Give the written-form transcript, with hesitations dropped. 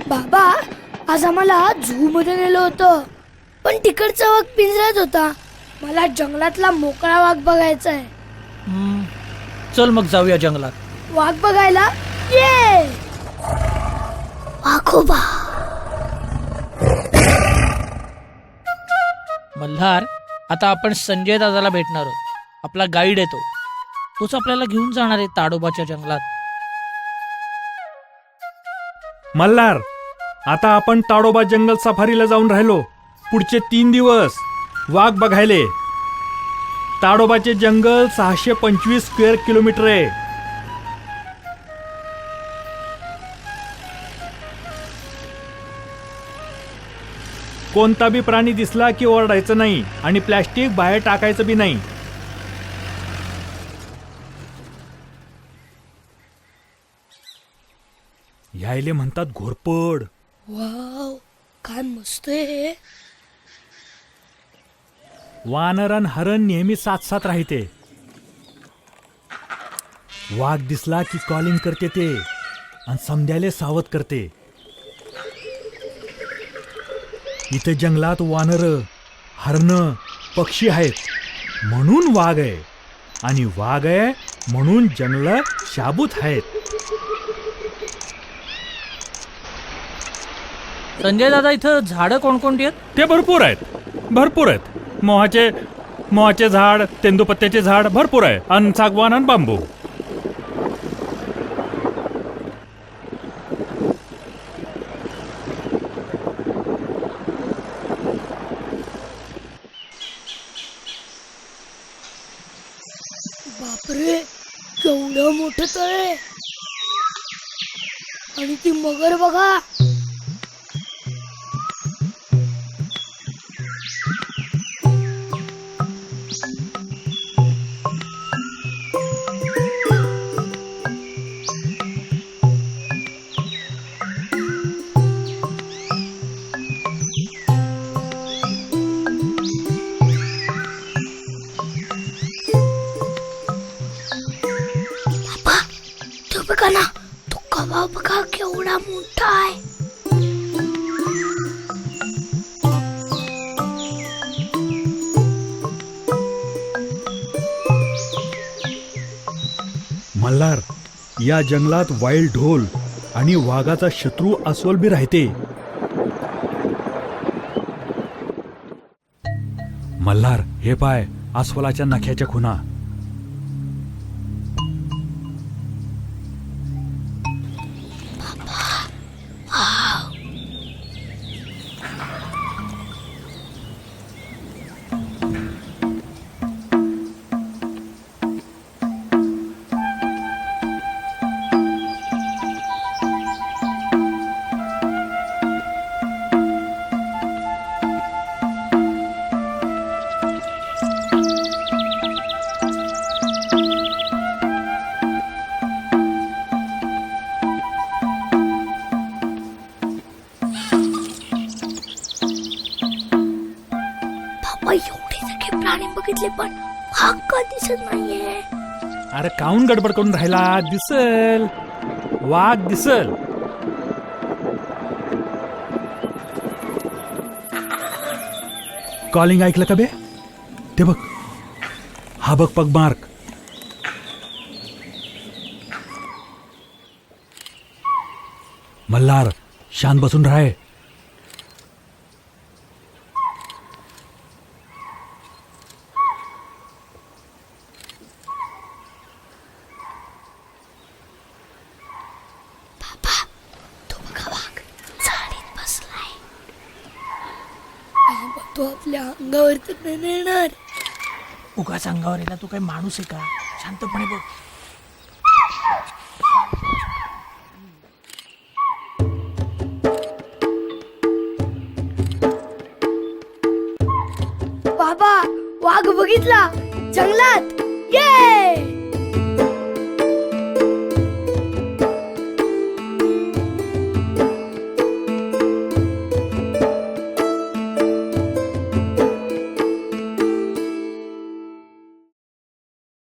बाबा, आज आम्हाला झू मध्ये नेलं होतं, पण तिकडचा वाघ पिंजऱ्यात होता. मला जंगलातला मोकळा वाघ बघायचा आहे. चल मग जाऊया जंगलात. वाघ बघायला ये. वाघोबा. मल्हार, आता आपण संजय दादाला भेटणार आहोत. आपला गाईड आहे तोच आपल्याला घेऊन जाणार आहे ताडोबाच्या जंगलात. मल्हार, आता आपण ताडोबा जंगल सफारीला जाऊन राहिलो. पुढचे 3 दिवस वाघ बघायले. ताडोबाचे जंगल 625 स्क्वेअर किलोमीटर आहे. कोणता बी प्राणी दिसला की ओरडायचं नाही आणि प्लॅस्टिक बाहेर टाकायचं बी नाही. यायले म्हणतात घोरपड. वाव, काय मस्त आहे. वानर आणि हरण नेहमी साथ साथ राहते. वाघ दिसला की कॉलिंग करते ते आणि समद्याले सावध करते. इथे जंगलात वानर, हरण, पक्षी आहेत म्हणून वाघ आहे, आणि वाघ आहे म्हणून जंगल शाबूत आहेत. संजय दादा, इथं झाडं कोणकोणती आहेत? ते भरपूर आहेत. मोहाचे झाड, तेंदूपत्त्याचे झाड भरपूर आहे, आणि सागवान आणि बांबू. बापरे, केवढं मोठं तळ आहे. आणि ती मगर बघा. बघा ना, तो कवा बघा केवढा मोठा आहे. मल्हार, या जंगलात वाईल्ड ढोल आणि वाघाचा शत्रू अस्वल बी राहते. मल्हार, हे पाय अस्वलाच्या नख्याच्या खुणा. एवढे सगळे प्राणी बघितले पण वाघ का दिसत नाहीये. अरे काऊन गडबड करून राहिला? दिसल, वाघ दिसल. कॉलिंग ऐकलं का बे? ते बघ, हा बघ पग मार्क. मल्हार, शांत बसून राह. तो आपल्या अंगावर तर नाही येणार. उगाच अंगावर येला, तू काही माणूस आहे का? शांतपणे बघ. बाबा, वाघ बघितला जंगलात. ये.